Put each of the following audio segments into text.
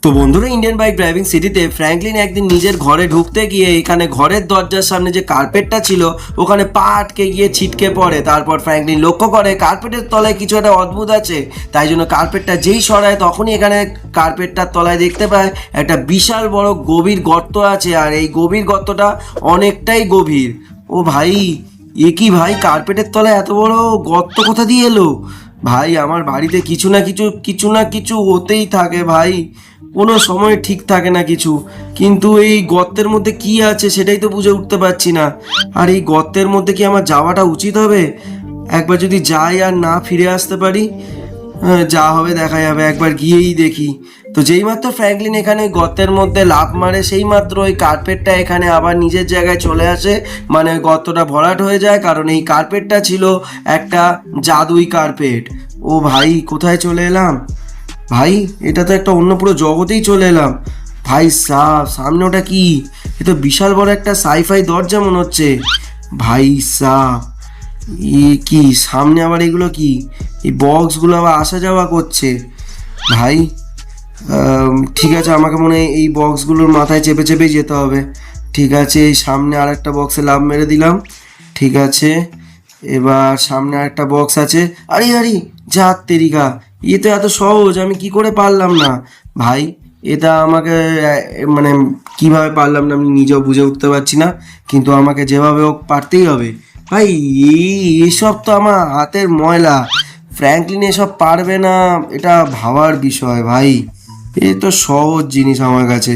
তো বন্ধুরা, Indian bike driving সিটিতে ফ্র্যাঙ্কলিন একদিন নিজের ঘরে ঢুকতে গিয়ে এখানে ঘরের দরজার সামনে যে কার্পেটটা ছিল ওখানে পা আটকে গিয়ে ছিটকে পড়ে। তারপর ফ্র্যাঙ্কলিন লক্ষ্য করে কার্পেটের তলায় কিছু একটা অদ্ভুত আছে, তাই জন্য কার্পেটটা যেই সরায় তখনই এখানে কার্পেটটার তলায় দেখতে পায় একটা বিশাল বড় গভীর গর্ত আছে, আর এই গভীর গর্তটা অনেকটাই গভীর। ও ভাই, এ কি ভাই, কার্পেটের তলায় এত বড় গর্ত কোথা দিয়ে এলো? ভাই, আমার বাড়িতে কিছু না কিছু হতেই থাকে ভাই, কোনো সময় ঠিক থাকে না কিছু, কিন্তু এই গর্তের মধ্যে কি আছে সেটাই তো বুঝে উঠতে পারছি না। আর এই গর্তের মধ্যে কি আমার যাওয়াটা উচিত হবে? একবার যদি যাই আর না ফিরে আসতে পারি, যা হবে দেখা যাবে, একবার গিয়েই দেখি। তো যেইমাত্র ফ্র্যাঙ্কলিন এখানে গর্তের মধ্যে লাফ মারে সেই মাত্র ওই কার্পেটটা এখানে আবার নিজের জায়গায় চলে আসে, মানে ওই গর্তটা ভরাট হয়ে যায়, কারণ এই কার্পেটটা ছিল একটা জাদুই কার্পেট। ও ভাই, কোথায় চলে এলাম ভাই? এটা তো একটা অন্য পুরো জগতেই চলে এলাম ভাই। সামনে ওটা কি? এ তো বিশাল বড় একটা সাইফাই দরজা মনে হচ্ছে ভাই সাহ। এ কি সামনে আবার এগুলো কি? এই বক্সগুলো আবার আসা যাওয়া করছে ভাই। ঠিক আছে, আমাকে মনে হয় এই বক্সগুলোর মাথায় চেপে চেপেই যেতে হবে। ঠিক আছে, এই সামনে আর একটা বক্সে লাফ মেরে দিলাম। ঠিক আছে, এবার সামনে আর একটা বক্স আছে। আরে আরে, যা তেরিকা, এ তো এত সহজ, আমি কি করে পারলাম না ভাই? এটা আমাকে মানে কিভাবে পারলাম না আমি নিজেও বুঝে উঠতে পারছি না, কিন্তু আমাকে যেভাবে হোক পারতেই হবে ভাই। এসব তো আমার হাতের ময়লা, ফ্র্যাঙ্কলিন এসব পারবে না এটা ভাবার বিষয় ভাই। এ তো সহজ জিনিস আমার কাছে,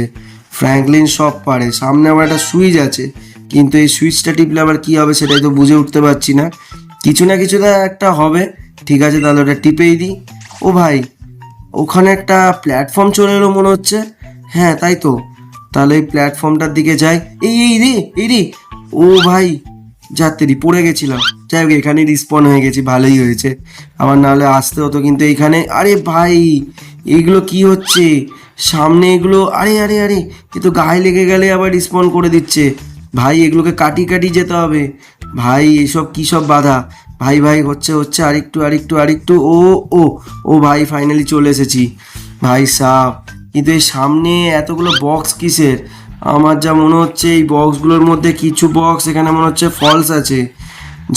ফ্র্যাঙ্কলিন সব পারে। সামনে আবার একটা সুইচ আছে, কিন্তু এই সুইচটা টিপলে আবার কী হবে সেটাই তো বুঝে উঠতে পারছি না। কিছু না কিছু তো একটা হবে। ঠিক আছে, তাহলে ওটা টিপেই দিই। ও ভাই, ওখানে একটা প্ল্যাটফর্ম চলে এলো মনে হচ্ছে। হ্যাঁ তাই তো, তাহলে এই প্ল্যাটফর্মটার দিকে যাই। এই রে ও ভাই, যাত্রী পড়ে গেছিলাম। যাই হোক, এখানে রিস্পন হয়ে গেছি, ভালোই হয়েছে। আমার নাহলে আসতে হতো কিন্তু এইখানে। আরে ভাই, এইগুলো কি হচ্ছে সামনে এগুলো? আরে আরে আরে, এ তো গায়ে লেগে গেলে আবার রিস্পন করে দিচ্ছে ভাই। এগুলোকে কাটি যেতে হবে ভাই। এসব কী সব বাধা ভাই? ভাই হচ্ছে আরেকটু। ও ও ও ভাই, ফাইনালি চলে এসেছি ভাই সাহ। কিন্তু এই সামনে এতগুলো বক্স কিসের? আমার যা মনে হচ্ছে এই বক্সগুলোর মধ্যে কিছু বক্স এখানে মনে হচ্ছে ফলস আছে,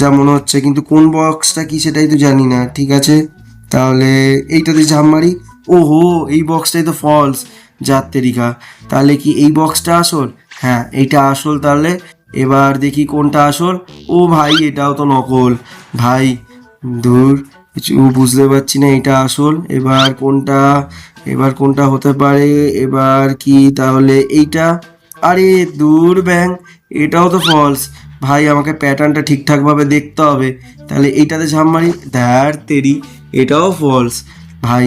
যা মনে হচ্ছে, কিন্তু কোন বক্সটা কি সেটাই তো জানি না। ঠিক আছে, তাহলে এইটাতে ঝাঁপ মারি। ওহো, এই বক্সটাই তো ফলস, যার তেরিকা। তাহলে কি এই বক্সটা আসল? হ্যাঁ, এইটা আসল। তাহলে এবার দেখি কোনটা আসল। ও ভাই, এটাও তো নকল ভাই। দূর, কিছু বুঝতে পারছি না এটা আসল। এবার কোনটা হতে পারে? এবার কি তাহলে এইটা? আরে দূর ব্যাং, এটাও তো ফলস ভাই। আমাকে প্যাটার্নটা ঠিকঠাকভাবে দেখতে হবে। তাহলে এইটাতে ঝাঁপ মারি। ধ্যার তেরি, এটাও ফলস ভাই।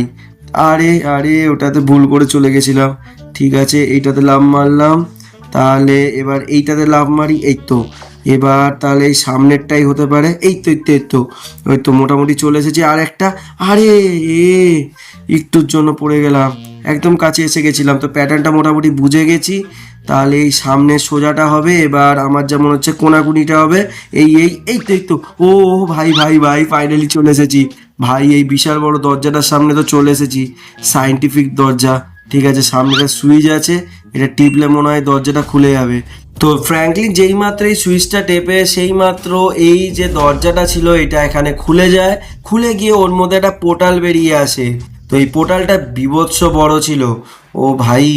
আরে আরে, ওটাতে ভুল করে চলে গেছিলাম। ঠিক আছে, এইটাতে লাফ মারলাম। তাহলে এবার এইটাতে লাফ মারি। এই তো, এবার তাহলে এই সামনেরটাই হতে পারে। ওই তো মোটামুটি চলে এসেছি। আর একটা, আরে একটুর জন্য পড়ে গেলাম, একদম কাছে এসে গেছিলাম। তো প্যাটার্নটা মোটামুটি বুঝে গেছি। তাহলে এই সামনের সোজাটা হবে, এবার আমার যেমন হচ্ছে কোনাকুনিটা হবে। এই তো ও ভাই, ফাইনালি চলে এসেছি ভাই। এই বিশাল বড় দরজাটার সামনে তো চলে এসেছি, সায়েন্টিফিক দরজা। ঠিক আছে, সামনে একটা সুইচ আছে, এটা টিপলে মনে হয় দরজাটা খুলে যাবে। তো ফ্র্যাঙ্কলিন যেই মাত্র এই সুইচটা টেপে সেই মাত্র এই যে দরজাটা ছিল এটা এখানে খুলে যায়। খুলে গিয়ে ওর মধ্যে একটা পোর্টাল বেরিয়ে আসে। তো এই পোর্টালটা বিভৎস বড় ছিল। ও ভাই,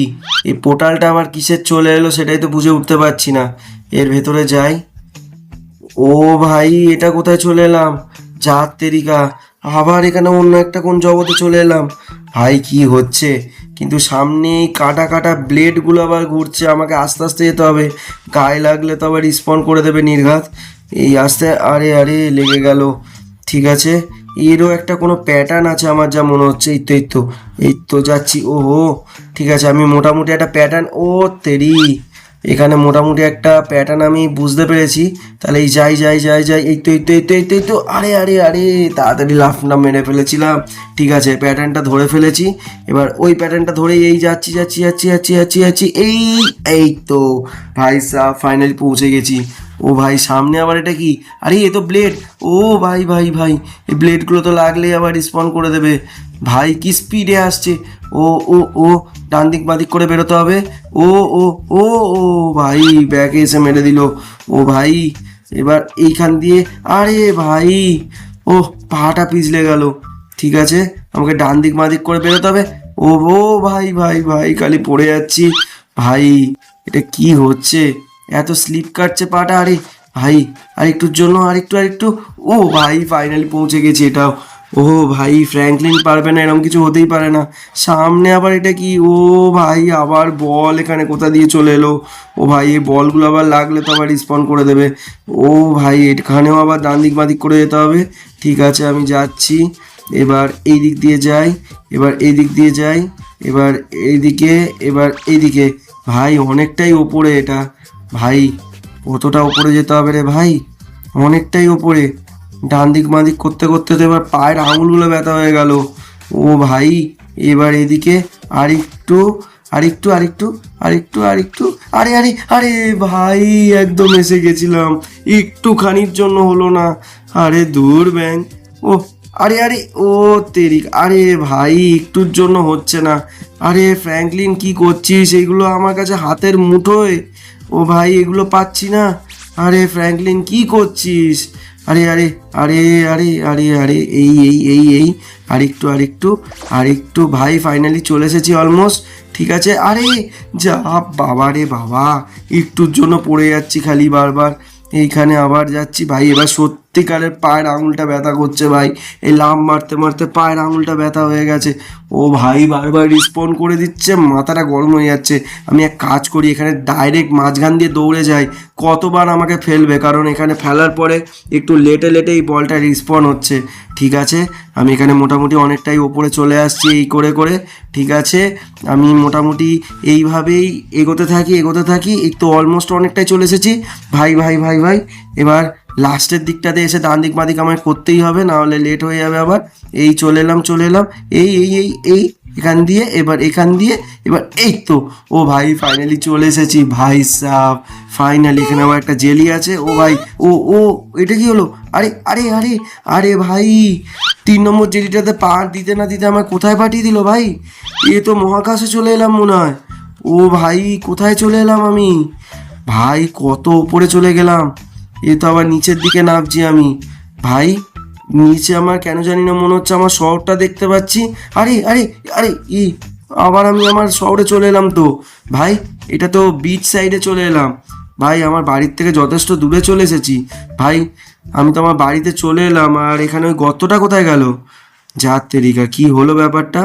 এই পোর্টালটা আবার কিসের চলে এলো সেটাই তো বুঝে উঠতে পারছি না। এর ভেতরে যাই। ও ভাই, এটা কোথায় চলে এলাম? যার তেরিকা, আবার এখানে অন্য একটা কোন জগতে চলে এলাম ভাই। কি হচ্ছে? কিন্তু সামনে এই কাটা ব্লেডগুলো আবার ঘুরছে, আমাকে আস্তে আস্তে যেতে হবে। গায়ে লাগলে তো আবার রিস্পন্ড করে দেবে নির্ঘাত। এই আস্তে, আরে আরে, লেগে গেল। ঠিক আছে, এরও একটা কোনো প্যাটার্ন আছে আমার যা মনে হচ্ছে। এই তো যাচ্ছি। ওহো, ঠিক আছে, আমি মোটামুটি একটা প্যাটার্ন, ও তেরি, এখানে মোটামুটি একটা প্যাটার্ন আমি বুঝতে পেরেছি। তাহলে এই যাই। এই তো আরে আরে আরে, তাড়াতাড়ি লাফটা মেরে ফেলেছিলাম। ঠিক আছে, প্যাটার্নটা ধরে ফেলেছি। এবার ওই প্যাটার্নটা ধরেই এই যাচ্ছি। এই তো ভাই সাহ, ফাইনালি পৌঁছে গেছি। ও ভাই, সামনে আবার এটা কি? আরে এ তো ব্লেড। ও ভাই, এই ব্লেডগুলো তো লাগলেই আবার রিস্পন্ড করে দেবে ভাই কি স্পিডে আসছে। ও ও ও ডান দিক বাদিক করে বেরোতে হবে। ও ও ও ও ভাই ব্যাকে এসে মেরে দিল। ও ভাই এবার এইখান দিয়ে, আরে ভাই ও পাটা পিছলে গেল। ঠিক আছে, আমাকে ডান দিক বাঁ দিক করে বেরোতে হবে। ও ও ভাই ভাই ভাই খালি পড়ে যাচ্ছি। ভাই এটা কি হচ্ছে, এত স্লিপ কাটছে পাটা। আরে ভাই আরেকটুর জন্য, আরেকটু আরেকটু। ও ভাই ফাইনালি পৌঁছে গেছি এটাও। ও ভাই ফ্র্যাঙ্কলিন পারবে না, এরকম কিছু হতেই পারে না। সামনে আবার এটা কি, ও ভাই আবার বল এখানে কোথা দিয়ে চলে এলো। ও ভাই এই বলগুলো আবার লাগলে তো আবার রিসপন্ড করে দেবে। ও ভাই এখানেও আবার ডান দিক বাঁ দিক করে যেতে হবে। ঠিক আছে আমি যাচ্ছি। এবার এই দিক দিয়ে যাই, এবার এই দিক দিয়ে যাই, এবার এইদিকে, এবার এইদিকে। ভাই অনেকটাই ওপরে এটা। ভাই কতটা ওপরে যেতে হবে রে ভাই, অনেকটাই ওপরে। ডান দিক বাঁ দিক করতে করতে তো এবার পায়ের আঙুলগুলো ব্যথা হয়ে গেল। ও ভাই এবার এদিকে আরেকটু, আরেকটু আরেকটু আরেকটু আরেকটু। আরে আরে আরে ভাই একদম এসে গেছিলাম, একটুখানির জন্য হলো না। আরে দূর ব্যাং। ও আরে আরে ও তেরি, আরে ভাই একটুর জন্য হচ্ছে না। আরে ফ্র্যাঙ্কলিন কি করছিস, এইগুলো আমার কাছে হাতের মুঠোয়। ও ভাই এগুলো পাচ্ছি না। আরে ফ্র্যাঙ্কলিন কি করছিস। আরে আরে আরে আরে আরে আরে এই এই এই এই আরেকটু আরেকটু আরেকটু। ভাই ফাইনালি চলে এসেছি অলমোস্ট। ঠিক আছে, আরে যা বাবা রে বাবা, একটুর জন্য পড়ে যাচ্ছি খালি বারবার। এইখানে আবার যাচ্ছি ভাই, এবার সত্যিকারের পায়ের আঙুলটা ব্যথা করছে ভাই। এই লাফ মারতে মারতে পায়ের আঙুলটা ব্যথা হয়ে গেছে। ও ভাই বারবার রিসপন্ড করে দিচ্ছে, মাথাটা গরম হয়ে যাচ্ছে। আমি এক কাজ করি, এখানে ডাইরেক্ট মাঝখান দিয়ে দৌড়ে যাই। কতবার আমাকে ফেলবে, কারণ এখানে ফেলার পরে একটু লেটে লেটে এই বলটা রিসপন্ড হচ্ছে। ঠিক আছে আমি এখানে মোটামুটি অনেকটাই ওপরে চলে আসছি এই করে করে। ঠিক আছে আমি মোটামুটি এইভাবেই এগোতে থাকি, এই তো অলমোস্ট অনেকটাই চলে এসেছি। ভাই ভাই ভাই ভাই এবার লাস্টের দিকটাতে এসে ডান দিক বাঁ দিক আমায় করতেই হবে, না হলে লেট হয়ে যাবে আবার। এই চলে এলাম এই এই এই এই এখান দিয়ে, এবার এখান দিয়ে, এবার এই তো। ও ভাই ফাইনালি চলে এসেছি ভাই সাহ। ফাইনালি এখানে আবার একটা জেলি আছে। ও ভাই ও ও এটা কি হলো। আরে আরে আরে আরে ভাই 3 নম্বর জেলিটাতে পা দিতে না দিতে আমার কোথায় পাঠিয়ে দিল ভাই। এ তো মহাকাশে চলে এলাম মনে হয়। ও ভাই কোথায় চলে এলাম আমি, ভাই কত উপরে চলে গেলাম। এ তো আবার নিচের দিকে নামছি আমি। ভাই নিচে আমার কেন জানি না মনে হচ্ছে আমার শহরটা দেখতে পাচ্ছি। আরে আরে আরে আবার আমি আমার শহরে চলে এলাম তো। ভাই এটা তো বিচ সাইডে চলে এলাম। ভাই আমার বাড়ির থেকে যথেষ্ট দূরে চলে এসেছি। ভাই আমি তো আমার বাড়িতে চলে এলাম, আর এখানে ওই গর্তটা কোথায় গেল। যা তেরিকা কি হলো ব্যাপারটা।